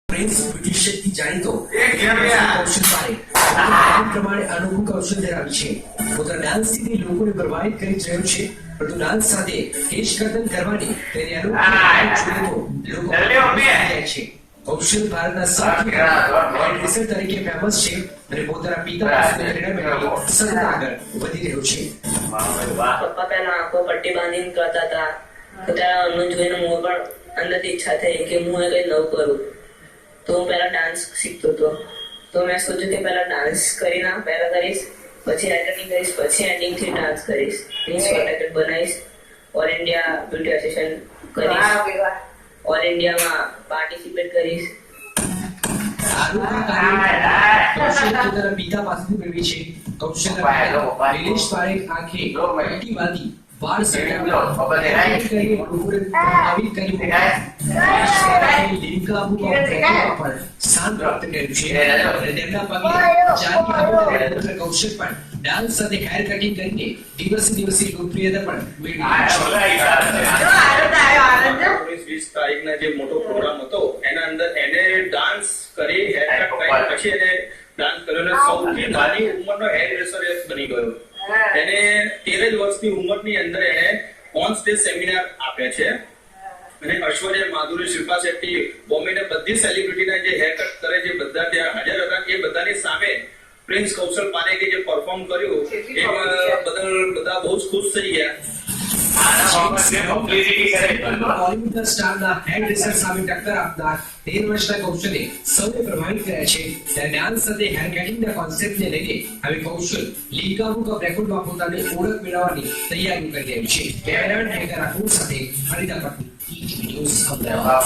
Prince બ્યુટિશિયનથી જાણીતો કૌશલ પારેખ પ્રમાણે અનોખું કૌશલ ધરાવી છે. પોતાના ડાન્સથી લોકોને પ્રભાવિત કરી રહ્યો છે, પરંતુ ડાન્સ સાથે કેશકર્તન કરવાની તેની અનોખી છે. કૌશલ ભારતના સૌથી એડ્રેસર તરીકે ફેમસ છે અને પોતાના પિતા પાસેથી પ્રેરણા મેળવી સતત આગળ વધી રહ્યો છે. પપ્પા પહેલા આંખો પટ્ટી બાંધીને કરતા હતા, તો ત્યારે અમને જોઈને હું પણ અંદરથી ઈચ્છા થઈ કે હું એ કંઈ નવું કરું. તો હું પહેલા ડાન્સ શીખતો હતો. તો મેં સોચ્યું કે પહેલા ડાન્સ કરીને પહેલા કરીશ, પછી એક્ટિંગ કરીશ, પછી એન્ડિંગથી ડાન્સ કરીશ, મીન્સ કોન્ટેક્ટ બનાવીશ, ઓલ ઇન્ડિયા બ્યુટી એસોસિએશન કરીશ, ઓલ ઇન્ડિયામાં પાર્ટિસિપેટ કરીશ. પોતાના પિતા પાસેથી મેળવી છે. કૌશલ નિલેશ પારેખ આંખે પટ્ટી બાંધી વાળ પ્રભાવિત કર્યું. લીલિકા પણ સ્થાન પ્રાપ્ત કર્યું છે અને તેમના પગલે કૌશલ પણ ડાન્સ સાથે હેર કટિંગ કરીને દિવસે દિવસે લોકપ્રિયતા પણ મેળવી. 20 તારીખના જે મોટો પ્રોગ્રામ હતો એના અંદર એને ડાન્સ કરી હેર કટ કરી પછી એને ડાન્સ કર્યો અને સૌથી નાની ઉંમરનો હેર ડ્રેસર બની ગયો. એને 13 જ વર્ષની ઉંમરની અંદર એને ઓન સ્ટેજ સેમિનાર આપ્યા છે અને ઐશ્વર્યા, માધુરી, શિલ્પા શેટ્ટી, બોમ્બેના બધી સેલિબ્રિટીના જે હેર કટ કરે જે બધા ત્યાં હાજર હતા એ બધાની સામે પ્રિન્સ કૌશલ પારેખે જે પરફોર્મ કર્યું એ બદલ બધા બહુ જ ખુશ થઈ ગયા. બોલિવૂડના સ્ટારના હેર ડ્રેસર સામે ટક્કર આપનાર 13 વર્ષના કૌશલે સૌને પ્રભાવિત કર્યા છે. ત્યારે ડાન્સ સાથે હેર કટિંગના કોન્સેપ્ટને લઈને હવે કૌશલ લીલિકા બુક ઓફ રેકોર્ડમાં પોતાની ઓળખ મેળવવાની તૈયારી કરી રહ્યું છે. કેમેરામેન હેકર રાઠોડ સાથે હરિતા પટેલ, ETV ન્યૂઝ અમદાવાદ.